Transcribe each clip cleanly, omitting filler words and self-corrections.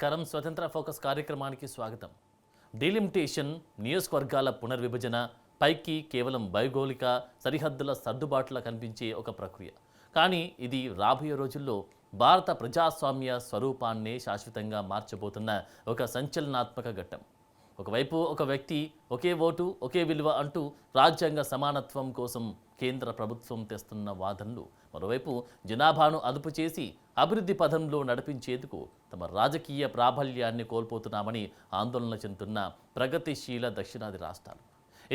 నమస్కారం. స్వతంత్ర ఫోకస్ కార్యక్రమానికి స్వాగతం. డీలిమిటేషన్ నియోజకవర్గాల పునర్విభజన పైకి కేవలం భౌగోళిక సరిహద్దుల సర్దుబాటులా కనిపించే ఒక ప్రక్రియ. కానీ ఇది రాబోయే రోజుల్లో భారత ప్రజాస్వామ్య స్వరూపాన్నే శాశ్వతంగా మార్చబోతున్న ఒక సంచలనాత్మక ఘట్టం. ఒకవైపు ఒక వ్యక్తి ఒకే ఓటు ఒకే విలువ అంటూ రాజ్యాంగ సమానత్వం కోసం కేంద్ర ప్రభుత్వం తెస్తున్న వాదనలు, మరోవైపు జనాభాను అదుపు చేసి అభివృద్ధి పథంలో నడిపించేందుకు తమ రాజకీయ ప్రాబల్యాన్ని కోల్పోతున్నామని ఆందోళన చెందుతున్న ప్రగతిశీల దక్షిణాది రాష్ట్రాలు.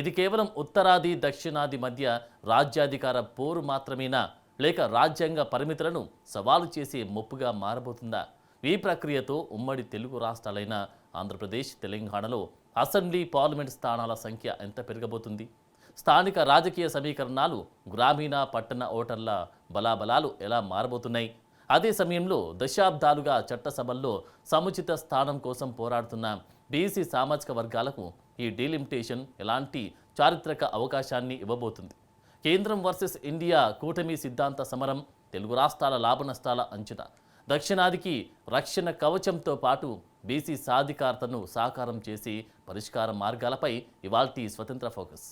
ఇది కేవలం ఉత్తరాది దక్షిణాది మధ్య రాజ్యాధికార పోరు మాత్రమేనా, లేక రాజ్యాంగ పరిమితులను సవాలు చేసే ముప్పుగా మారబోతుందా? ఈ ప్రక్రియతో ఉమ్మడి తెలుగు రాష్ట్రాలైన ఆంధ్రప్రదేశ్, తెలంగాణలో అసెంబ్లీ, పార్లమెంట్ స్థానాల సంఖ్య ఎంత పెరగబోతుంది? స్థానిక రాజకీయ సమీకరణాలు, గ్రామీణ పట్టణ ఓటర్ల బలాబలాలు ఎలా మారబోతున్నాయి? అదే సమయంలో దశాబ్దాలుగా చట్టసభల్లో సముచిత స్థానం కోసం పోరాడుతున్న బీసీ సామాజిక వర్గాలకు ఈ డీలిమిటేషన్ ఎలాంటి చారిత్రక అవకాశాన్ని ఇవ్వబోతుంది? కేంద్రం వర్సెస్ ఇండియా కూటమి సిద్ధాంత సమరం, తెలుగు రాష్ట్రాల లాభనష్టాల అంచనా, దక్షిణాదికి రక్షణ కవచంతో పాటు బీసీ సాధికారతను సాకారం చేసి పరిష్కార మార్గాలపై ఇవాల్టి స్వతంత్ర ఫోకస్.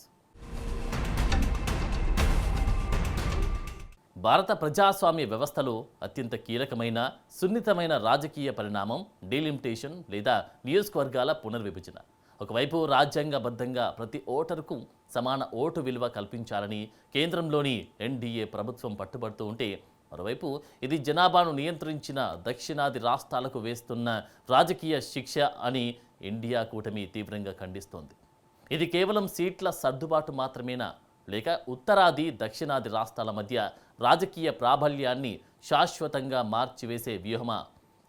భారత ప్రజాస్వామ్య వ్యవస్థలో అత్యంత కీలకమైన సున్నితమైన రాజకీయ పరిణామం డీలిమిటేషన్ లేదా నియోజకవర్గాల పునర్విభజన. ఒకవైపు రాజ్యాంగబద్ధంగా ప్రతి ఓటరుకు సమాన ఓటు విలువ కల్పించాలని కేంద్రంలోని ఎన్డీఏ ప్రభుత్వం పట్టుబడుతూ ఉంటే, మరోవైపు ఇది జనాభాను నియంత్రించిన దక్షిణాది రాష్ట్రాలకు వేస్తున్న రాజకీయ శిక్ష అని ఇండియా కూటమి తీవ్రంగా ఖండిస్తోంది. ఇది కేవలం సీట్ల సర్దుబాటు మాత్రమేనా, లేక ఉత్తరాది దక్షిణాది రాష్ట్రాల మధ్య రాజకీయ ప్రాబల్యాన్ని శాశ్వతంగా మార్చివేసే వ్యూహమా?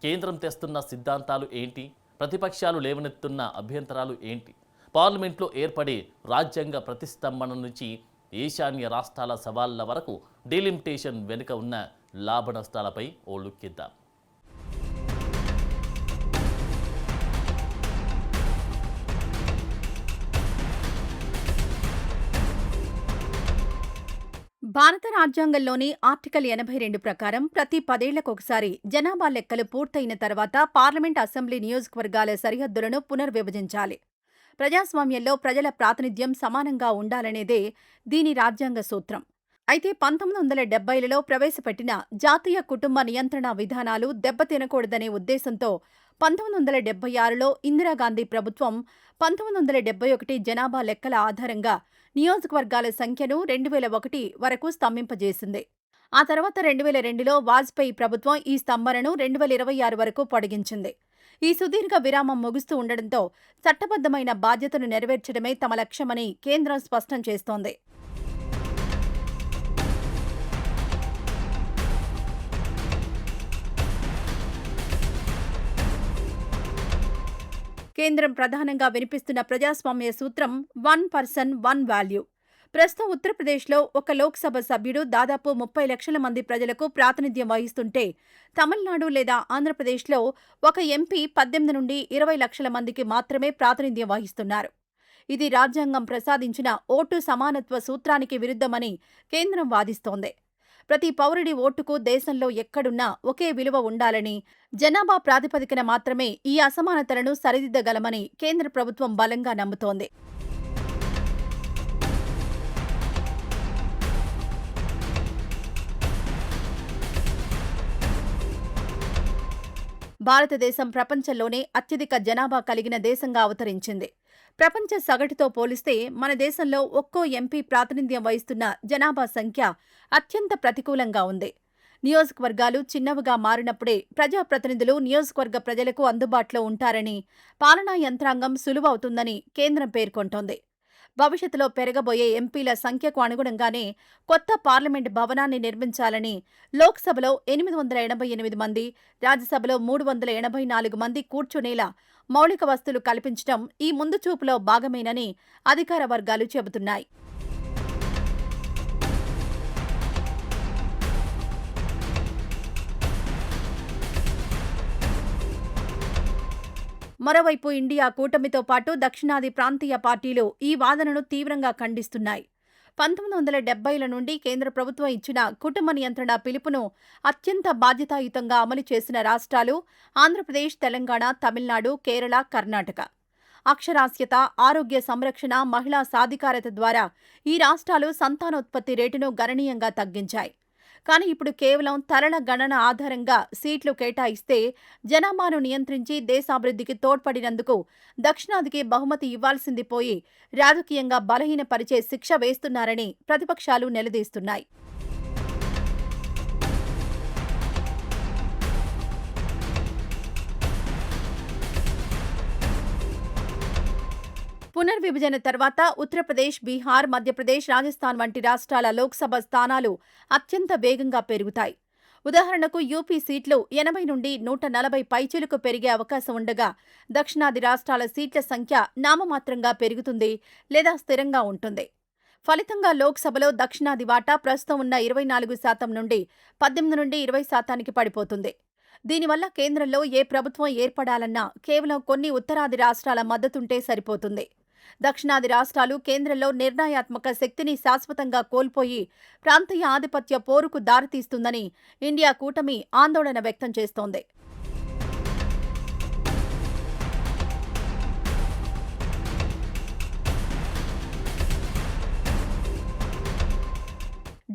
కేంద్రం తెస్తున్న సిద్ధాంతాలు ఏంటి? ప్రతిపక్షాలు లేవనెత్తున్న అభ్యంతరాలు ఏంటి? పార్లమెంట్లో ఏర్పడే రాజ్యాంగ ప్రతిష్టంభన నుంచి ఈశాన్య రాష్ట్రాల సవాళ్ల వరకు డీలిమిటేషన్ వెనుక ఉన్న లాభ నష్టాలపై ఓ లుక్ ఇద్దాం. భారత రాజ్యాంగంలోని ఆర్టికల్ 82 ప్రకారం ప్రతి 10 ఏళ్లకొకసారి జనాభా లెక్కలు పూర్తయిన తర్వాత పార్లమెంట్, అసెంబ్లీ నియోజకవర్గాల సరిహద్దులను పునర్విభజించాలి. ప్రజాస్వామ్యంలో ప్రజల ప్రాతినిధ్యం సమానంగా ఉండాలనేదే దీని రాజ్యాంగ సూత్రం. అయితే 1970లలో ప్రవేశపెట్టిన జాతీయ కుటుంబ నియంత్రణ విధానాలు దెబ్బతినకూడదనే ఉద్దేశంతో 1976లో ఇందిరాగాంధీ ప్రభుత్వం 1971 జనాభా లెక్కల ఆధారంగా నియోజకవర్గాల సంఖ్యను 2001 వరకు స్తంభింపజేసింది. ఆ తర్వాత 2002లో వాజ్పేయి ప్రభుత్వం ఈ స్తంభనను 2026 వరకు పొడిగించింది. ఈ సుదీర్ఘ విరామం ముగుస్తూ ఉండడంతో చట్టబద్ధమైన బాధ్యతను నెరవేర్చడమే తమ లక్ష్యమని కేంద్రం స్పష్టం చేస్తోంది. కేంద్రం ప్రధానంగా వినిపిస్తున్న ప్రజాస్వామ్య సూత్రం 1 పర్సన్ 1 వాల్యూ. ప్రస్తుతం ఉత్తరప్రదేశ్లో ఒక లోక్సభ సభ్యుడు దాదాపు 30 లక్షల మంది ప్రజలకు ప్రాతినిధ్యం వహిస్తుంటే, తమిళనాడు లేదా ఆంధ్రప్రదేశ్లో ఒక ఎంపీ 18 నుండి 20 లక్షల మందికి మాత్రమే ప్రాతినిధ్యం వహిస్తున్నారు. ఇది రాజ్యాంగం ప్రసాదించిన ఓటు సమానత్వ సూత్రానికి విరుద్ధమని కేంద్రం వాదిస్తోంది. ప్రతి పౌరుడి ఓటుకు దేశంలో ఎక్కడున్నా ఒకే విలువ ఉండాలని, జనాభా ప్రాతిపదికన మాత్రమే ఈ అసమానతలను సరిదిద్దగలమని కేంద్ర ప్రభుత్వం బలంగా నమ్ముతోంది. భారతదేశం ప్రపంచంలోనే అత్యధిక జనాభా కలిగిన దేశంగా అవతరించింది. ప్రపంచ సగటుతో పోలిస్తే మన దేశంలో ఒక్కో ఎంపీ ప్రాతినిధ్యం వహిస్తున్న జనాభా సంఖ్య అత్యంత ప్రతికూలంగా ఉంది. నియోజకవర్గాలు చిన్నవిగా మారినప్పుడే ప్రజాప్రతినిధులు నియోజకవర్గ ప్రజలకు అందుబాటులో ఉంటారని, పాలనా యంత్రాంగం సులువవుతుందని కేంద్రం పేర్కొంటోంది. భవిష్యత్తులో పెరగబోయే ఎంపీల సంఖ్యకు అనుగుణంగానే కొత్త పార్లమెంట్ భవనాన్ని నిర్మించాలని లోక్సభలో 888 మంది, రాజ్యసభలో 384 మంది కూర్చునేలా మౌలిక వసతులు కల్పించడం ఈ ముందుచూపులో భాగమేనని అధికార వర్గాలు చెబుతున్నాయి. మరోవైపు ఇండియా కూటమితో పాటు దక్షిణాది ప్రాంతీయ పార్టీలు ఈ వాదనను తీవ్రంగా ఖండిస్తున్నాయి. 1970ల నుండి కేంద్ర ప్రభుత్వం ఇచ్చిన కుటుంబ నియంత్రణ పిలుపును అత్యంత బాధ్యతాయుతంగా అమలు చేసిన రాష్ట్రాలు ఆంధ్రప్రదేశ్, తెలంగాణ, తమిళనాడు, కేరళ, కర్ణాటక. అక్షరాస్యత, ఆరోగ్య సంరక్షణ, మహిళా సాధికారత ద్వారా ఈ రాష్ట్రాలు సంతానోత్పత్తి రేటును గణనీయంగా తగ్గించాయి. కానీ ఇప్పుడు కేవలం తరల గణన ఆధారంగా సీట్లు కేటాయిస్తే జనాభాను నియంత్రించి దేశాభివృద్ధికి తోడ్పడినందుకు దక్షిణాదికి బహుమతి ఇవ్వాల్సింది పోయి రాజకీయంగా బలహీనపరిచే శిక్ష వేస్తున్నారని ప్రతిపక్షాలు నిలదీస్తున్నాయి. పునర్విభజన తర్వాత ఉత్తరప్రదేశ్, బీహార్, మధ్యప్రదేశ్, రాజస్థాన్ వంటి రాష్ట్రాల లోక్సభ స్థానాలు అత్యంత వేగంగా పెరుగుతాయి. ఉదాహరణకు యూపీ సీట్లు 80 నుండి 140 పైచిలుకు పెరిగే అవకాశం ఉండగా దక్షిణాది రాష్ట్రాల సీట్ల సంఖ్య నామమాత్రంగా పెరుగుతుంది లేదా స్థిరంగా ఉంటుంది. ఫలితంగా లోక్సభలో దక్షిణాది వాటా ప్రస్తుతం ఉన్న 24% నుండి 18 నుండి 20% పడిపోతుంది. దీనివల్ల కేంద్రంలో ఏ ప్రభుత్వం ఏర్పడాలన్నా కేవలం కొన్ని ఉత్తరాది రాష్ట్రాల మద్దతుంటే సరిపోతుంది. దక్షిణాది రాష్ట్రాలు కేంద్రంలో నిర్ణయాత్మక శక్తిని శాశ్వతంగా కోల్పోయి ప్రాంతీయ ఆధిపత్య పోరుకు దారితీస్తుందని ఇండియా కూటమి ఆందోళన వ్యక్తం చేస్తోంది.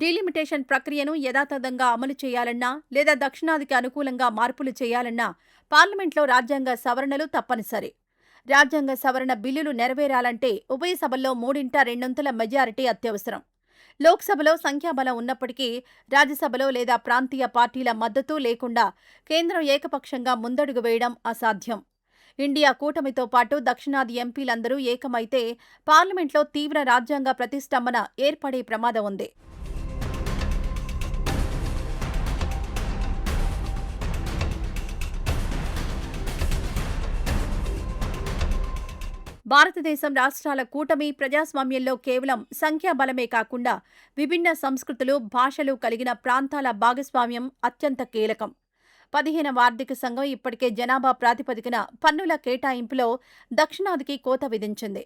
డీలిమిటేషన్ ప్రక్రియను యథాతథంగా అమలు చేయాలన్నా లేదా దక్షిణాదికి అనుకూలంగా మార్పులు చేయాలన్నా పార్లమెంట్లో రాజ్యాంగ సవరణలు తప్పనిసరి. రాజ్యాంగ సవరణ బిల్లులు నెరవేరాలంటే ఉభయ సభల్లో 3/2 మెజారిటీ అత్యవసరం. లోక్సభలో సంఖ్యాబలం ఉన్నప్పటికీ రాజ్యసభలో లేదా ప్రాంతీయ పార్టీల మద్దతు లేకుండా కేంద్రం ఏకపక్షంగా ముందడుగు వేయడం అసాధ్యం. ఇండియా కూటమితో పాటు దక్షిణాది ఎంపీలందరూ ఏకమైతే పార్లమెంట్లో తీవ్ర రాజ్యాంగ ప్రతిష్టంభన ఏర్పడే ప్రమాదం ఉంది. భారతదేశం రాష్ట్రాల కూటమి ప్రజాస్వామ్యంలో కేవలం సంఖ్యాబలమే కాకుండా విభిన్న సంస్కృతులు, భాషలు కలిగిన ప్రాంతాల భాగస్వామ్యం అత్యంత కీలకం. 15వ ఆర్థిక సంఘం ఇప్పటికే జనాభా ప్రాతిపదికన పన్నుల కేటాయింపులో దక్షిణాదికి కోత విధించింది.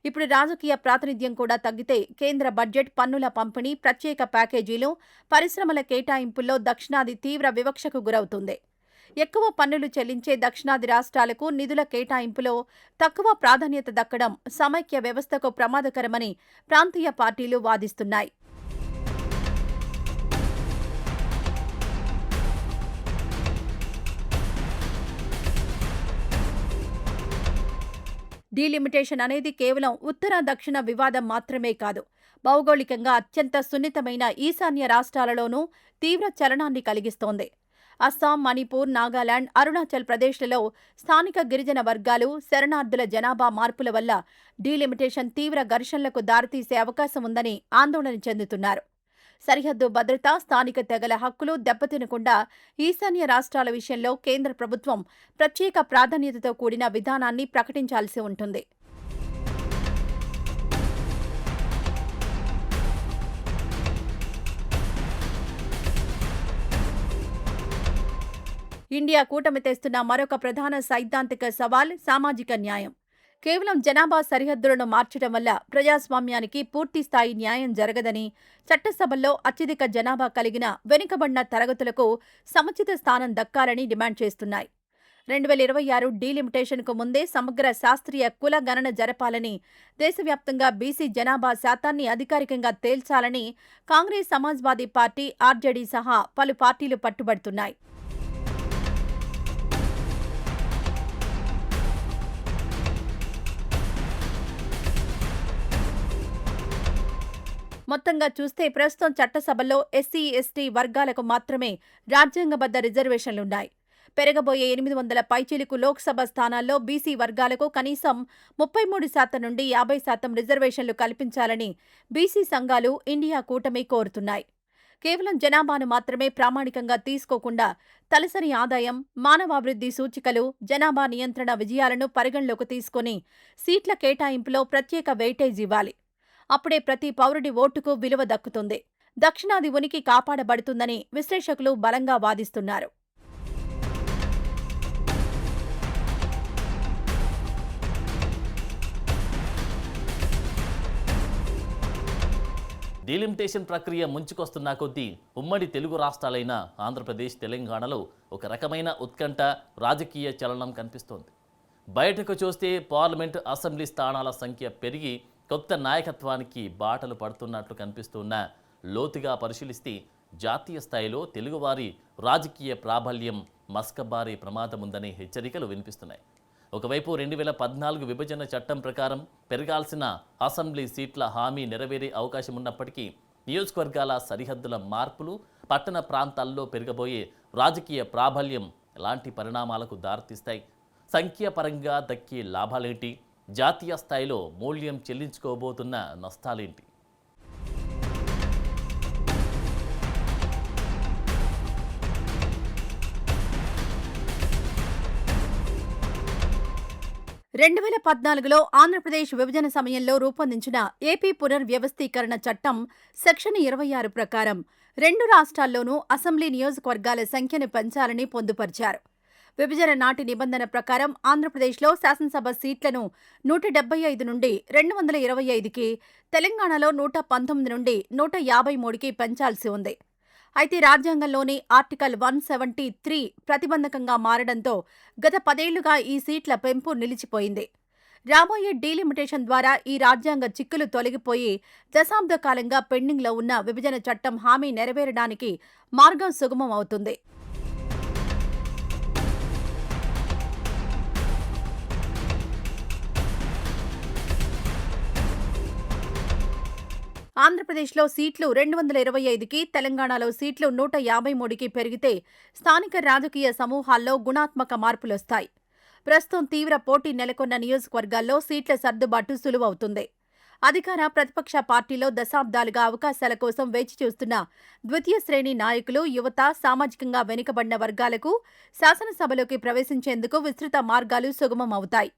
ఇప్పుడు రాజకీయ ప్రాతినిధ్యం కూడా తగ్గితే కేంద్ర బడ్జెట్, పన్నుల పంపిణీ, ప్రత్యేక ప్యాకేజీలు, పరిశ్రమల కేటాయింపుల్లో దక్షిణాది తీవ్ర వివక్షకు గురవుతుంది. ఎక్కువ పన్నులు చెల్లించే దక్షిణాది రాష్ట్రాలకు నిధుల కేటాయింపులో తక్కువ ప్రాధాన్యత దక్కడం సమైక్య వ్యవస్థకు ప్రమాదకరమని ప్రాంతీయ పార్టీలు వాదిస్తున్నాయి. డీలిమిటేషన్ అనేది కేవలం ఉత్తర దక్షిణ వివాదం మాత్రమే కాదు, భౌగోళికంగా అత్యంత సున్నితమైన ఈశాన్య రాష్ట్రాలలోనూ తీవ్ర చలనాన్ని కలిగిస్తోంది. అస్సాం, మణిపూర్, నాగాలాండ్, అరుణాచల్ ప్రదేశ్లలో స్థానిక గిరిజన వర్గాలు, శరణార్థుల జనాభా మార్పుల వల్ల డీలిమిటేషన్ తీవ్ర ఘర్షణలకు దారితీసే అవకాశం ఉందని ఆందోళన చెందుతున్నారు. సరిహద్దు భద్రత, స్థానిక తెగల హక్కులు దెబ్బతినకుండా ఈశాన్య రాష్ట్రాల విషయంలో కేంద్ర ప్రభుత్వం ప్రత్యేక ప్రాధాన్యతతో కూడిన విధానాన్ని ప్రకటించాల్సి ఉంటుంది. ఇండియా కూటమి తెస్తున్న మరొక ప్రధాన సైద్ధాంతిక సవాల్ సామాజిక న్యాయం. కేవలం జనాభా సరిహద్దులను మార్చడం వల్ల ప్రజాస్వామ్యానికి పూర్తిస్థాయి న్యాయం జరగదని, చట్టసభల్లో అత్యధిక జనాభా కలిగిన వెనుకబడిన తరగతులకు సముచిత స్థానం దక్కాలని డిమాండ్ చేస్తున్నాయి. 2026 డీలిమిటేషన్కు ముందే సమగ్ర శాస్త్రీయ కుల గణన జరపాలని, దేశవ్యాప్తంగా బీసీ జనాభా శాతాన్ని అధికారికంగా తేల్చాలని కాంగ్రెస్, సమాజ్వాదీ పార్టీ, ఆర్జేడీ సహా పలు పార్టీలు పట్టుబడుతున్నాయి. మొత్తంగా చూస్తే ప్రస్తుతం చట్టసభల్లో ఎస్సీ, ఎస్టీ వర్గాలకు మాత్రమే రాజ్యాంగబద్ధ రిజర్వేషన్లున్నాయి. పెరగబోయే 800 పైచిలుకు లోక్సభ స్థానాల్లో బీసీ వర్గాలకు కనీసం 33% నుండి 50% రిజర్వేషన్లు కల్పించాలని బీసీ సంఘాలు ఇండియా కూటమి కోరుతున్నాయి. కేవలం జనాభాను మాత్రమే ప్రామాణికంగా తీసుకోకుండా తలసరి ఆదాయం, మానవాభివృద్ధి సూచికలు, జనాభా నియంత్రణ విజయాలను పరిగణలోకి తీసుకుని సీట్ల కేటాయింపులో ప్రత్యేక వెయిటేజ్ ఇవ్వాలి. అప్పుడే ప్రతి పౌరుడి ఓటుకు విలువ దక్కుతుంది, దక్షిణాది ఉనికి కాపాడబడుతుందని విశ్లేషకులు బలంగా వాదిస్తున్నారు. డీలిమిటేషన్ ప్రక్రియ ముంచుకొస్తున్న కొద్దీ ఉమ్మడి తెలుగు రాష్ట్రాలైన ఆంధ్రప్రదేశ్, తెలంగాణలో ఒక రకమైన ఉత్కంఠ, రాజకీయ చలనం కనిపిస్తోంది. బయటకు చూస్తే పార్లమెంటు, అసెంబ్లీ స్థానాల సంఖ్య పెరిగి కొత్త నాయకత్వానికి బాటలు పడుతున్నట్లు కనిపిస్తున్న లోతుగా పరిశీలిస్తే జాతీయ స్థాయిలో తెలుగువారి రాజకీయ ప్రాబల్యం మస్కబారే ప్రమాదముందనే హెచ్చరికలు వినిపిస్తున్నాయి. ఒకవైపు 2014 విభజన చట్టం ప్రకారం పెరగాల్సిన అసెంబ్లీ సీట్ల హామీ నెరవేరే అవకాశం ఉన్నప్పటికీ నియోజకవర్గాల సరిహద్దుల మార్పులు, పట్టణ ప్రాంతాల్లో పెరగబోయే రాజకీయ ప్రాబల్యం ఎలాంటి పరిణామాలకు దారితీస్తాయి? సంఖ్యాపరంగా దక్కే లాభాలేంటి? జాతీయ స్థాయిలో మూల్యం చెల్లించుకోబోతున్న నష్టాలేంటి? రెండు 2014లో ఆంధ్రప్రదేశ్ విభజన సమయంలో రూపొందించిన ఏపీ పునర్వ్యవస్థీకరణ చట్టం సెక్షన్ 26 ప్రకారం రెండు రాష్ట్రాల్లోనూ అసెంబ్లీ నియోజకవర్గాల సంఖ్యను పెంచాలని పొందుపరిచారు. విభజన నాటి నిబంధన ప్రకారం ఆంధ్రప్రదేశ్లో శాసనసభ సీట్లను 175 నుండి 225కి, తెలంగాణలో 119 నుండి 153కి పెంచాల్సి ఉంది. అయితే రాజ్యాంగంలోని ఆర్టికల్ 173 ప్రతిబంధకంగా మారడంతో గత 10 ఏళ్లుగా ఈ సీట్ల పెంపు నిలిచిపోయింది. రాబోయే డీలిమిటేషన్ ద్వారా ఈ రాజ్యాంగ చిక్కులు తొలగిపోయి దశాబ్ద కాలంగా పెండింగ్లో ఉన్న విభజన చట్టం హామీ నెరవేరడానికి మార్గం సుగమం అవుతుంది. ఆంధ్రప్రదేశ్లో సీట్లు 225కి, తెలంగాణలో సీట్లు 153కి పెరిగితే స్థానిక రాజకీయ సమూహాల్లో గుణాత్మక మార్పులొస్తాయి. ప్రస్తుతం తీవ్ర పోటీ నెలకొన్న నియోజకవర్గాల్లో సీట్ల సర్దుబాటు సులువవుతుంది. అధికార, ప్రతిపక్ష పార్టీలో దశాబ్దాలుగా అవకాశాల కోసం వేచి చూస్తున్న ద్వితీయ శ్రేణి నాయకులు, యువత, సామాజికంగా వెనుకబడిన వర్గాలకు శాసనసభలోకి ప్రవేశించేందుకు విస్తృత మార్గాలు సుగమం అవుతాయి.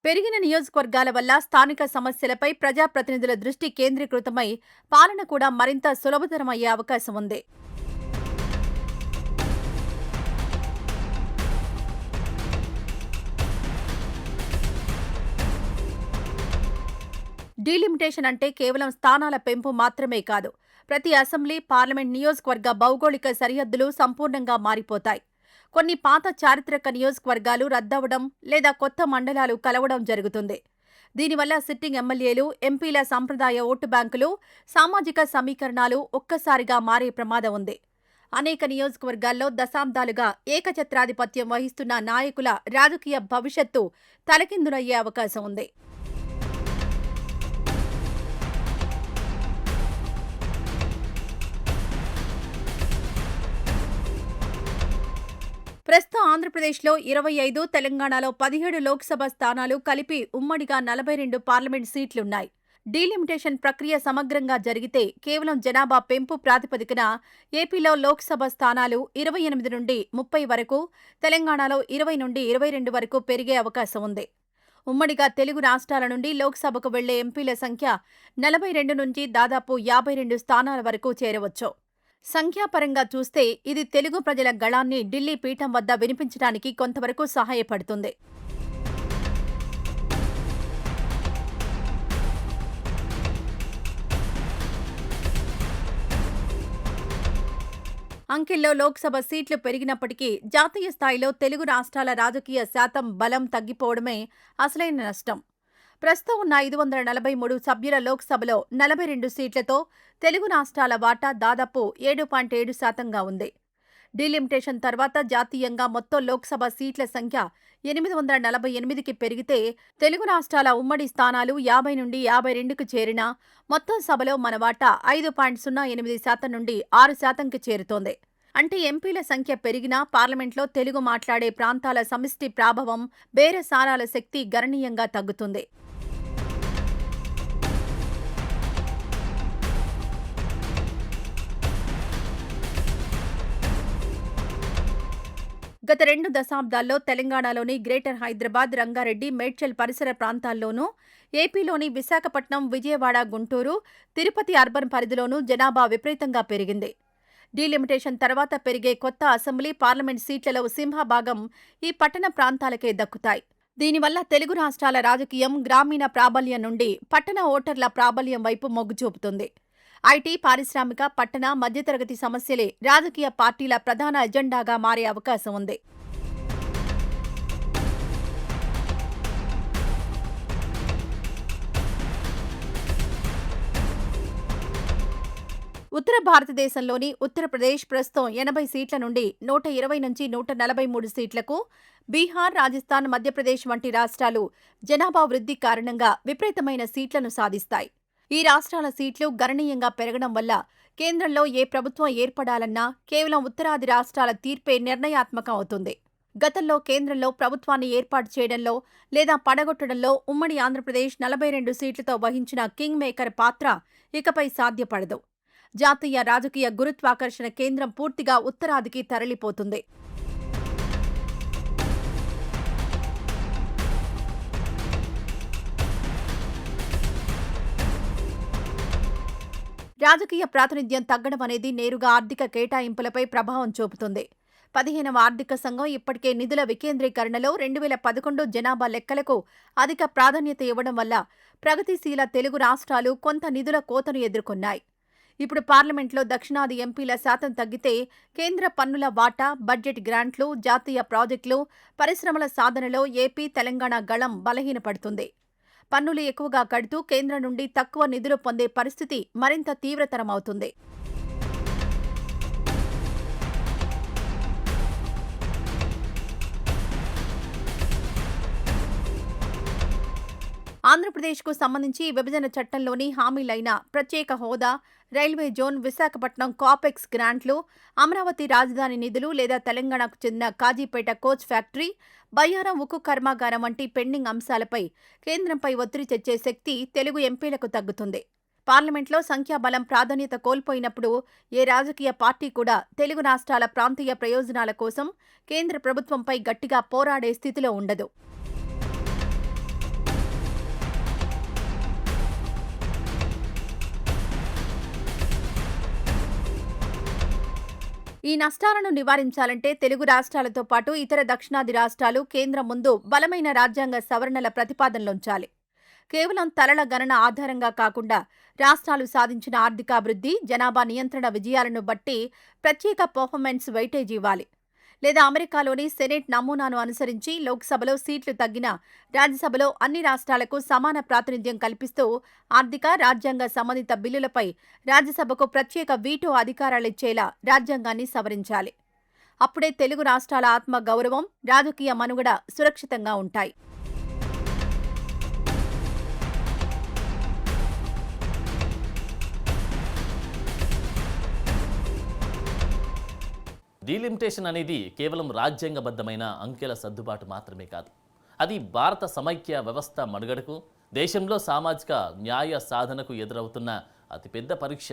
పెరిగిన నియోజకవర్గాల వల్ల స్థానిక సమస్యలపై ప్రజాప్రతినిధుల దృష్టి కేంద్రీకృతమై పాలన కూడా మరింత సులభతరమయ్యే అవకాశం ఉంది. డీలిమిటేషన్ అంటే కేవలం స్థానాల పెంపు మాత్రమే కాదు. ప్రతి అసెంబ్లీ, పార్లమెంట్ నియోజకవర్గ భౌగోళిక సరిహద్దులు సంపూర్ణంగా మారిపోతాయి. కొన్ని పాత చారిత్రక నియోజకవర్గాలు రద్దవడం లేదా కొత్త మండలాలు కలవడం జరుగుతుంది. దీనివల్ల సిట్టింగ్ ఎమ్మెల్యేలు, ఎంపీల సంప్రదాయ ఓటు బ్యాంకులు, సామాజిక సమీకరణాలు ఒక్కసారిగా మారే ప్రమాదం ఉంది. అనేక నియోజకవర్గాల్లో దశాబ్దాలుగా ఏకఛత్రాధిపత్యం వహిస్తున్న నాయకుల రాజకీయ భవిష్యత్తు తలకిందులయ్యే అవకాశం ఉంది. ప్రస్తుతం ఆంధ్రప్రదేశ్లో 25, తెలంగాణలో 17 లోక్సభ స్థానాలు కలిపి ఉమ్మడిగా 42 పార్లమెంట్ సీట్లున్నాయి. డీలిమిటేషన్ ప్రక్రియ సమగ్రంగా జరిగితే కేవలం జనాభా పెంపు ప్రాతిపదికన ఏపీలో లోక్సభ స్థానాలు 28 నుండి 30 వరకు, తెలంగాణలో 20 నుండి 22 వరకు పెరిగే అవకాశం ఉంది. ఉమ్మడిగా తెలుగు రాష్ట్రాల నుండి లోక్సభకు వెళ్లే ఎంపీల సంఖ్య 42 నుంచి దాదాపు 52 స్థానాల వరకు చేరవచ్చు. సంఖ్యాపరంగా చూస్తే ఇది తెలుగు ప్రజల గళాన్ని ఢిల్లీ పీఠం వద్ద వినిపించడానికి కొంతవరకు సహాయపడుతుంది. అంకెల్లో లోక్సభ సీట్లు పెరిగినప్పటికీ జాతీయ స్థాయిలో తెలుగు రాష్ట్రాల రాజకీయ శాతం బలం తగ్గిపోవడమే అసలైన నష్టం. ప్రస్తుతం ఉన్న 543 సభ్యుల లోక్సభలో 42 సీట్లతో తెలుగు రాష్ట్రాల వాటా దాదాపు 7.7% ఉంది. డీలిమిటేషన్ తర్వాత జాతీయంగా మొత్తం లోక్సభ సీట్ల సంఖ్య 848కి పెరిగితే తెలుగు రాష్ట్రాల ఉమ్మడి స్థానాలు 50 నుండి 52కు చేరినా మొత్తం సభలో మన వాటా 5.08% నుండి 6%కి చేరుతోంది. అంటే ఎంపీల సంఖ్య పెరిగినా పార్లమెంట్లో తెలుగు మాట్లాడే ప్రాంతాల సమిష్టి ప్రాభవం, బేరసారాల శక్తి గణనీయంగా తగ్గుతుంది. గత 2 దశాబ్దాల్లో తెలంగాణలోని గ్రేటర్ హైదరాబాద్, రంగారెడ్డి, మేడ్చల్ పరిసర ప్రాంతాల్లోనూ, ఏపీలోని విశాఖపట్నం, విజయవాడ, గుంటూరు, తిరుపతి అర్బన్ పరిధిలోనూ జనాభా విపరీతంగా పెరిగింది. డీలిమిటేషన్ తర్వాత పెరిగే కొత్త అసెంబ్లీ, పార్లమెంట్ సీట్లలో సింహభాగం ఈ పట్టణ ప్రాంతాలకే దక్కుతాయి. దీనివల్ల తెలుగు రాష్ట్రాల రాజకీయం గ్రామీణ ప్రాబల్యం నుండి పట్టణ ఓటర్ల ప్రాబల్యం వైపు మొగ్గు చూపుతుంది. ఐటీ, పారిశ్రామిక, పట్టణ, మధ్యతరగతి సమస్యలే రాజకీయ పార్టీల ప్రధాన ఎజెండాగా మారే అవకాశం ఉంది. ఉత్తర భారతదేశంలోని ఉత్తరప్రదేశ్ ప్రస్తుతం 80 సీట్ల నుండి 120 నుంచి 143 సీట్లకు, బీహార్, రాజస్థాన్, మధ్యప్రదేశ్ వంటి రాష్ట్రాలు జనాభా వృద్ధి కారణంగా విపరీతమైన సీట్లను సాధిస్తాయి. ఈ రాష్ట్రాల సీట్లు గణనీయంగా పెరగడం వల్ల కేంద్రంలో ఏ ప్రభుత్వం ఏర్పడాలన్నా కేవలం ఉత్తరాది రాష్ట్రాల తీర్పే నిర్ణయాత్మకం అవుతుంది. గతంలో కేంద్రంలో ప్రభుత్వాన్ని ఏర్పాటు చేయడంలో లేదా పడగొట్టడంలో ఉమ్మడి ఆంధ్రప్రదేశ్ 42 సీట్లతో వహించిన కింగ్ మేకర్ పాత్ర ఇకపై సాధ్యపడదు. జాతీయ రాజకీయ గురుత్వాకర్షణ కేంద్రం పూర్తిగా ఉత్తరాదికి తరలిపోతుంది. రాజకీయ ప్రాతినిధ్యం తగ్గడం అనేది నేరుగా ఆర్థిక కేటాయింపులపై ప్రభావం చూపుతుంది. 15వ ఆర్థిక సంఘం ఇప్పటికే నిధుల వికేంద్రీకరణలో 2011 జనాభా లెక్కలకు అధిక ప్రాధాన్యత ఇవ్వడం వల్ల ప్రగతిశీల తెలుగు రాష్ట్రాలు కొంత నిధుల కోతను ఎదుర్కొన్నాయి. ఇప్పుడు పార్లమెంట్లో దక్షిణాది ఎంపీల శాతం తగ్గితే కేంద్ర పన్నుల వాటా, బడ్జెట్ గ్రాంట్లు, జాతీయ ప్రాజెక్టులు, పరిశ్రమల సాధనలో ఏపీ, తెలంగాణ గళం బలహీనపడుతుంది. పన్నులు ఎక్కువగా కడుతూ కేంద్రం నుండి తక్కువ నిధులు పొందే పరిస్థితి మరింత తీవ్రతరమవుతుంది. ఆంధ్రప్రదేశ్కు సంబంధించి విభజన చట్టంలోని హామీలైన ప్రత్యేక హోదా, రైల్వే జోన్, విశాఖపట్నం కాపెక్స్ గ్రాంట్లు, అమరావతి రాజధాని నిధులు లేదా తెలంగాణకు చెందిన కాజీపేట కోచ్ ఫ్యాక్టరీ, బయ్యారం ఉక్కు కర్మాగారం వంటి పెండింగ్ అంశాలపై కేంద్రంపై ఒత్తిడి తెచ్చే శక్తి తెలుగు ఎంపీలకు తగ్గుతుంది. పార్లమెంట్లో సంఖ్యాబలం ప్రాధాన్యత కోల్పోయినప్పుడు ఏ రాజకీయ పార్టీ కూడా తెలుగు రాష్ట్రాల ప్రాంతీయ ప్రయోజనాల కోసం కేంద్ర ప్రభుత్వంపై గట్టిగా పోరాడే స్థితిలో ఉండదు. ఈ నష్టాలను నివారించాలంటే తెలుగు రాష్ట్రాలతో పాటు ఇతర దక్షిణాది రాష్ట్రాలు కేంద్రం ముందు బలమైన రాజ్యాంగ సవరణల ప్రతిపాదనలుంచాలి. కేవలం తలల గణన ఆధారంగా కాకుండా రాష్ట్రాలు సాధించిన ఆర్థికాభివృద్ధి, జనాభా నియంత్రణ విజయాలను బట్టి ప్రత్యేక పర్ఫార్మెన్స్ వెయిటేజ్ ఇవ్వాలి. లేదా అమెరికాలోని సెనేట్ నమూనాను అనుసరించి లోక్సభలో సీట్లు తగ్గినా రాజ్యసభలో అన్ని రాష్ట్రాలకు సమాన ప్రాతినిధ్యం కల్పిస్తూ ఆర్థిక, రాజ్యాంగ సంబంధిత బిల్లులపై రాజ్యసభకు ప్రత్యేక వీటో అధికారాలిచ్చేలా రాజ్యాంగాన్ని సవరించాలి. అప్పుడే తెలుగు రాష్ట్రాల ఆత్మ గౌరవం, రాజకీయ మనుగడ సురక్షితంగా ఉంటాయి. డీలిమిటేషన్ అనేది కేవలం రాజ్యాంగబద్ధమైన అంకెల సర్దుబాటు మాత్రమే కాదు. అది భారత సమైక్య వ్యవస్థ మనుగడకు, దేశంలో సామాజిక న్యాయ సాధనకు ఎదురవుతున్న అతిపెద్ద పరీక్ష.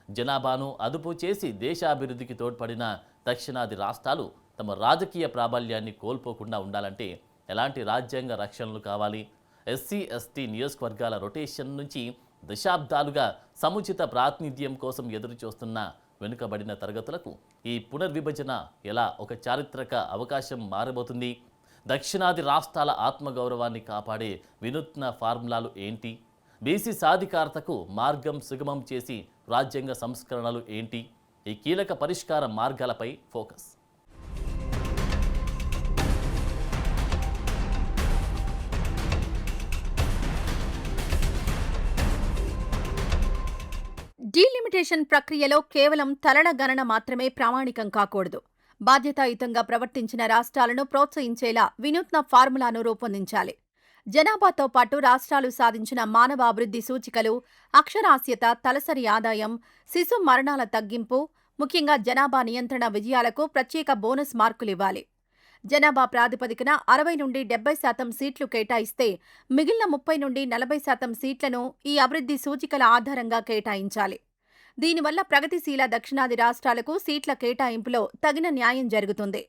జనాభాను అదుపు చేసి దేశాభివృద్ధికి తోడ్పడిన దక్షిణాది రాష్ట్రాలు తమ రాజకీయ ప్రాబల్యాన్ని కోల్పోకుండా ఉండాలంటే ఎలాంటి రాజ్యాంగ రక్షణలు కావాలి? ఎస్సీ, ఎస్టీ నియోజకవర్గాల రొటేషన్ నుంచి దశాబ్దాలుగా సముచిత ప్రాతినిధ్యం కోసం ఎదురుచూస్తున్న వెనుకబడిన తరగతులకు ఈ పునర్విభజన ఎలా ఒక చారిత్రక అవకాశం మారబోతుంది? దక్షిణాది రాష్ట్రాల ఆత్మగౌరవాన్ని కాపాడే వినూత్న ఫార్ములాలు ఏంటి? బీసీ సాధికారతకు మార్గం సుగమం చేసి రాజ్యాంగ సంస్కరణలు ఏంటి? ఈ కీలక పరిష్కార మార్గాలపై ఫోకస్. డీలిమిటేషన్ ప్రక్రియలో కేవలం తలల గణన మాత్రమే ప్రామాణికం కాకూడదు. బాధ్యతాయుతంగా ప్రవర్తించిన రాష్ట్రాలను ప్రోత్సహించేలా వినూత్న ఫార్ములాను రూపొందించాలి. జనాభాతో పాటు రాష్ట్రాలు సాధించిన మానవ అభివృద్ధి సూచికలు, అక్షరాస్యత, తలసరి ఆదాయం, శిశు మరణాల తగ్గింపు, ముఖ్యంగా జనాభా నియంత్రణ విజయాలకు ప్రత్యేక బోనస్ మార్కులివ్వాలి. జనాభా ప్రాతిపదికన 60 నుండి 70% సీట్లు కేటాయిస్తే మిగిలిన 30 నుండి 40% సీట్లను ఈ అభివృద్ధి సూచికల ఆధారంగా కేటాయించాలి. దీనివల్ల ప్రగతిశీల దక్షిణాది రాష్ట్రాలకు సీట్ల కేటాయింపులో తగిన న్యాయం జరుగుతుంది.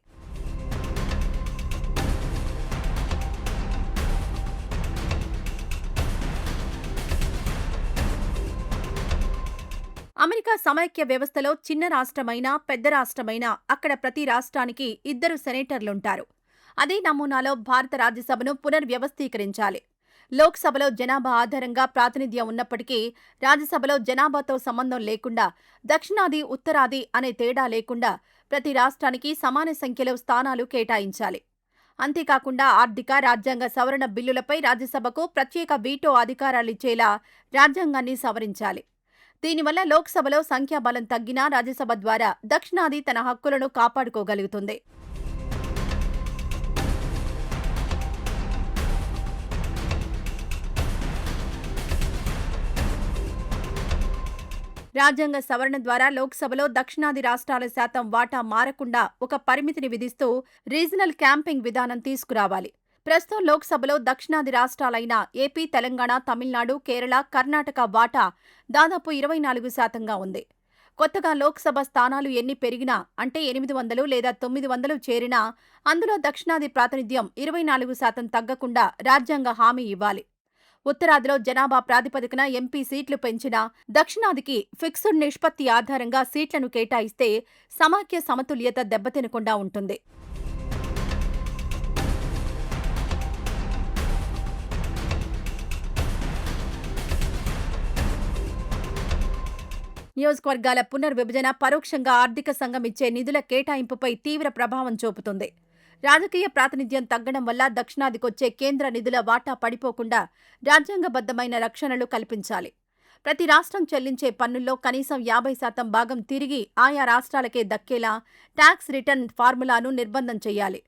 అమెరికా సమైక్య వ్యవస్థలో చిన్న రాష్ట్రమైనా, పెద్ద రాష్ట్రమైనా అక్కడ ప్రతి రాష్ట్రానికి 2 సెనేటర్లుంటారు. అదే నమూనాలో భారత రాజ్యసభను పునర్వ్యవస్థీకరించాలి. లోక్సభలో జనాభా ఆధారంగా ప్రాతినిధ్యం ఉన్నప్పటికీ రాజ్యసభలో జనాభాతో సంబంధం లేకుండా దక్షిణాది, ఉత్తరాది అనే తేడా లేకుండా ప్రతి రాష్ట్రానికి సమాన సంఖ్యలో స్థానాలు కేటాయించాలి. అంతేకాకుండా ఆర్థిక, రాజ్యాంగ సవరణ బిల్లులపై రాజ్యసభకు ప్రత్యేక వీటో అధికారాలిచ్చేలా రాజ్యాంగాన్ని సవరించాలి. దీనివల్ల లోక్సభలో సంఖ్యాబలం తగ్గినా రాజ్యసభ ద్వారా దక్షిణాది తన హక్కులను కాపాడుకోగలుగుతుంది. రాజ్యాంగ సవరణ ద్వారా లోక్సభలో దక్షిణాది రాష్ట్రాల శాతం వాటా మారకుండా ఒక పరిమితిని విధిస్తూ రీజనల్ క్యాంపింగ్ విధానం తీసుకురావాలి. ప్రస్తుతం లోక్సభలో దక్షిణాది రాష్ట్రాలైన ఏపీ, తెలంగాణ, తమిళనాడు, కేరళ, కర్ణాటక వాటా దాదాపు 24% ఉంది. కొత్తగా లోక్సభ స్థానాలు ఎన్ని పెరిగినా, అంటే 800 లేదా 900 చేరినా అందులో దక్షిణాది ప్రాతినిధ్యం 24% తగ్గకుండా రాజ్యాంగ హామీ ఇవ్వాలి. ఉత్తరాదిలో జనాభా ప్రాతిపదికన ఎంపీ సీట్లు పెంచినా దక్షిణాదికి ఫిక్స్డ్ నిష్పత్తి ఆధారంగా సీట్లను కేటాయిస్తే సమాఖ్య సమతుల్యత దెబ్బతినకుండా ఉంటుంది. నియోజకవర్గాల పునర్విభజన పరోక్షంగా ఆర్థిక సంఘం ఇచ్చే నిధుల కేటాయింపుపై తీవ్ర ప్రభావం చూపుతుంది. రాజకీయ ప్రాతినిధ్యం తగ్గడం వల్ల దక్షిణాదికొచ్చే కేంద్ర నిధుల వాటా పడిపోకుండా రాజ్యాంగబద్ధమైన రక్షణలు కల్పించాలి. ప్రతి రాష్ట్రం చెల్లించే పన్నుల్లో కనీసం 50% భాగం తిరిగి ఆయా రాష్ట్రాలకే దక్కేలా ట్యాక్స్ రిటర్న్ ఫార్ములాను నిర్బంధం చేయాలి.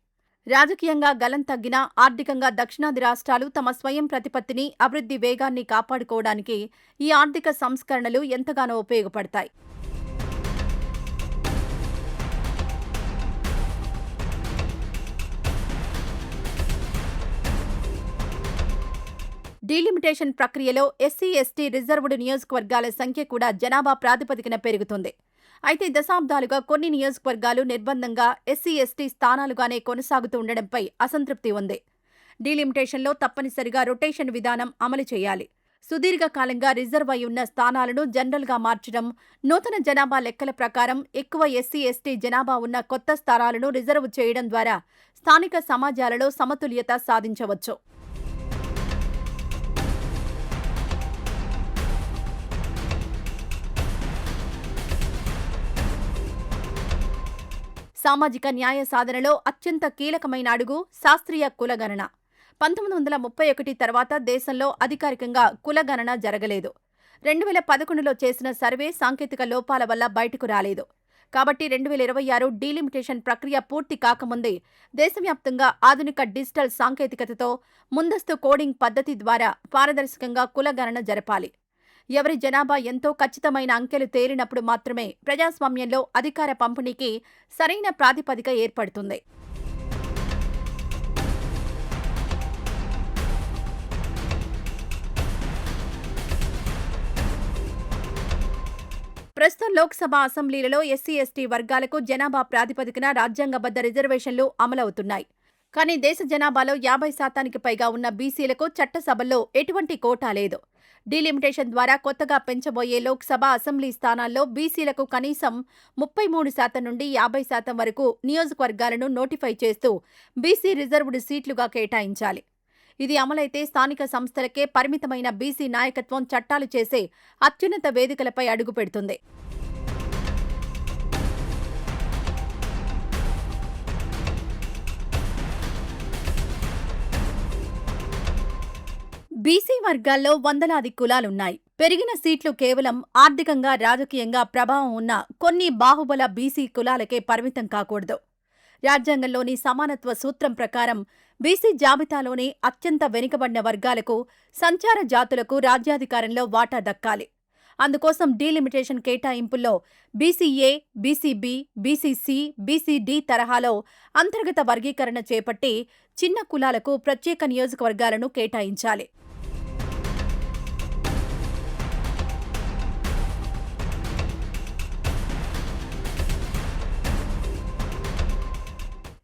రాజకీయంగా గలం తగ్గినా ఆర్థికంగా దక్షిణాది రాష్ట్రాలు తమ స్వయం ప్రతిపత్తిని, అభివృద్ధి వేగాన్ని కాపాడుకోవడానికి ఈ ఆర్థిక సంస్కరణలు ఎంతగానో ఉపయోగపడతాయి. డీలిమిటేషన్ ప్రక్రియలో ఎస్సీ, ఎస్టీ రిజర్వ్డ్ నియోజకవర్గాల సంఖ్య కూడా జనాభా ప్రాతిపదికన పెరుగుతుంది. అయితే దశాబ్దాలుగా కొన్ని నియోజకవర్గాలు నిర్బంధంగా ఎస్సీ, ఎస్టీ స్థానాలుగానే కొనసాగుతూ ఉండడంపై అసంతృప్తి ఉంది. డీలిమిటేషన్లో తప్పనిసరిగా రొటేషన్ విధానం అమలు చేయాలి. సుదీర్ఘకాలంగా రిజర్వ్ అయి ఉన్న స్థానాలను జనరల్గా మార్చడం, నూతన జనాభా లెక్కల ప్రకారం ఎక్కువ ఎస్సీ, ఎస్టీ జనాభా ఉన్న కొత్త స్థానాలను రిజర్వ్ చేయడం ద్వారా స్థానిక సమాజాలలో సమతుల్యత సాధించవచ్చు. సామాజిక న్యాయ సాధనలో అత్యంత కీలకమైన అడుగు శాస్త్రీయ కులగణన. 1931 తర్వాత దేశంలో అధికారికంగా కులగణన జరగలేదు. 2011లో చేసిన సర్వే సాంకేతిక లోపాల వల్ల బయటకు రాలేదు. కాబట్టి 2026 డీలిమిటేషన్ ప్రక్రియ పూర్తి కాకముందే దేశవ్యాప్తంగా ఆధునిక డిజిటల్ సాంకేతికతతో ముందస్తు కోడింగ్ పద్ధతి ద్వారా పారదర్శకంగా కులగణన జరపాలి. ఎవరి జనాభా ఎంతో ఖచ్చితమైన అంకెలు తేలినప్పుడు మాత్రమే ప్రజాస్వామ్యంలో అధికార పంపిణీకి సరైన ప్రాతిపదిక ఏర్పడుతుంది. ప్రస్తుతం లోక్సభ, అసెంబ్లీలలో ఎస్సీ, ఎస్టీ వర్గాలకు జనాభా ప్రాతిపదికన రాజ్యాంగబద్ధ రిజర్వేషన్లు అమలవుతున్నాయి. కానీ దేశ జనాభాలో 50% పైగా ఉన్న బీసీలకు చట్టసభల్లో ఎటువంటి కోటా లేదు. డీలిమిటేషన్ ద్వారా కొత్తగా పెంచబోయే లోక్సభ, అసెంబ్లీ స్థానాల్లో బీసీలకు కనీసం 33% నుండి 50% వరకు నియోజకవర్గాలను నోటిఫై చేస్తూ బీసీ రిజర్వ్డ్ సీట్లుగా కేటాయించాలి. ఇది అమలైతే స్థానిక సంస్థలకే పరిమితమైన బీసీ నాయకత్వం చట్టాలు చేసే అత్యున్నత వేదికలపై అడుగుపెడుతుంది. బీసీ వర్గాల్లో వందలాది కులాలున్నాయి. పెరిగిన సీట్లు కేవలం ఆర్థికంగా, రాజకీయంగా ప్రభావం ఉన్న కొన్ని బాహుబల బీసీ కులాలకే పరిమితం కాకూడదు. రాజ్యాంగంలోని సమానత్వ సూత్రం ప్రకారం బీసీ జాబితాలోని అత్యంత వెనుకబడిన వర్గాలకు, సంచార జాతులకు రాజ్యాధికారంలో వాటా దక్కాలి. అందుకోసం డీలిమిటేషన్ కేటాయింపుల్లో బీసీఏ, బీసీబీ, బీసీసీ, బీసీడీ తరహాలో అంతర్గత వర్గీకరణ చేపట్టి చిన్న కులాలకు ప్రత్యేక నియోజకవర్గాలను కేటాయించాలి.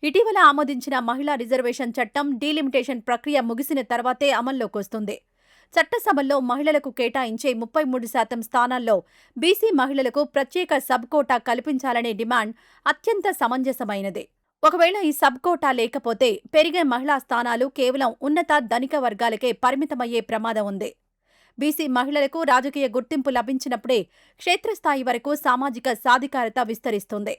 ఇటీవల ఆమోదించిన మహిళా రిజర్వేషన్ చట్టం డీలిమిటేషన్ ప్రక్రియ ముగిసిన తర్వాతే అమల్లోకొస్తుంది. చట్టసభల్లో మహిళలకు కేటాయించే 33% స్థానాల్లో బీసీ మహిళలకు ప్రత్యేక సబ్ కోటా కల్పించాలనే డిమాండ్ అత్యంత సమంజసమైనదే. ఒకవేళ ఈ సబ్ కోటా లేకపోతే పెరిగే మహిళా స్థానాలు కేవలం ఉన్నత ధనిక వర్గాలకే పరిమితమయ్యే ప్రమాదం ఉంది. బీసీ మహిళలకు రాజకీయ గుర్తింపు లభించినప్పుడే క్షేత్రస్థాయి వరకు సామాజిక సాధికారత విస్తరిస్తుంది.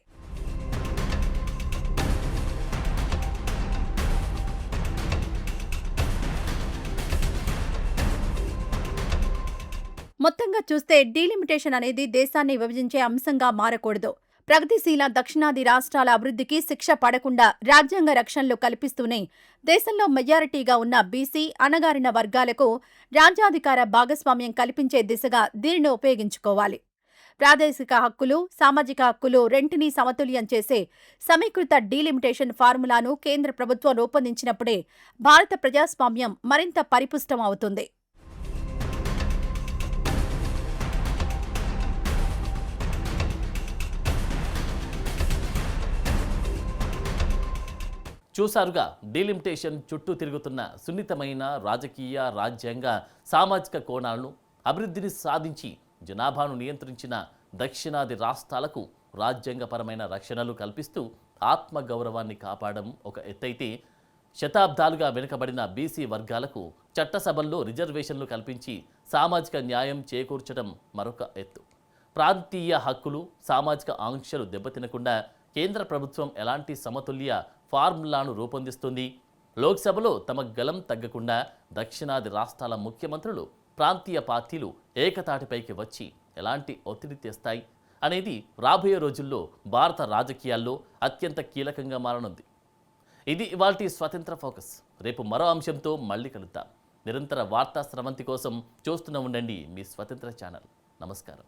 మొత్తంగా చూస్తే డీలిమిటేషన్ అనేది దేశాన్ని విభజించే అంశంగా మారకూడదు. ప్రగతిశీల దక్షిణాది రాష్ట్రాల అభివృద్ధికి శిక్ష పడకుండా రాజ్యాంగ రక్షణలు కల్పిస్తూనే దేశంలో మెజారిటీగా ఉన్న బీసీ, అణగారిన వర్గాలకు రాజ్యాధికార భాగస్వామ్యం కల్పించే దిశగా దీనిని ఉపయోగించుకోవాలి. ప్రాదేశిక హక్కులు, సామాజిక హక్కులు రెంటినీ సమతుల్యం చేసే సమీకృత డీలిమిటేషన్ ఫార్ములాను కేంద్ర ప్రభుత్వం రూపొందించినప్పుడే భారత ప్రజాస్వామ్యం మరింత పరిపుష్టం అవుతుంది. చూసారుగా, డీలిమిటేషన్ చుట్టూ తిరుగుతున్న సున్నితమైన రాజకీయ, రాజ్యాంగ, సామాజిక కోణాలను, అభివృద్ధిని సాధించి జనాభాను నియంత్రించిన దక్షిణాది రాష్ట్రాలకు రాజ్యాంగపరమైన రక్షణలు కల్పిస్తూ ఆత్మగౌరవాన్ని కాపాడడం ఒక ఎత్తైతే, శతాబ్దాలుగా వెనుకబడిన బీసీ వర్గాలకు చట్టసభల్లో రిజర్వేషన్లు కల్పించి సామాజిక న్యాయం చేకూర్చడం మరొక ఎత్తు. ప్రాంతీయ హక్కులు, సామాజిక ఆంక్షలు దెబ్బతినకుండా కేంద్ర ప్రభుత్వం ఎలాంటి సమతుల్య ఫార్ములాను రూపొందిస్తుంది? లోక్సభలో తమ గలం తగ్గకుండా దక్షిణాది రాష్ట్రాల ముఖ్యమంత్రులు, ప్రాంతీయ పార్టీలు ఏకతాటిపైకి వచ్చి ఎలాంటి ఒత్తిడి తెస్తాయి అనేది రాబోయే రోజుల్లో భారత రాజకీయాల్లో అత్యంత కీలకంగా మారనుంది. ఇది ఇవాల్టి స్వతంత్ర ఫోకస్. రేపు మరో అంశంతో మళ్ళీ కలుద్దాం. నిరంతర వార్తా స్రవంతి కోసం చూస్తూనే ఉండండి మీ స్వతంత్ర ఛానల్. నమస్కారం.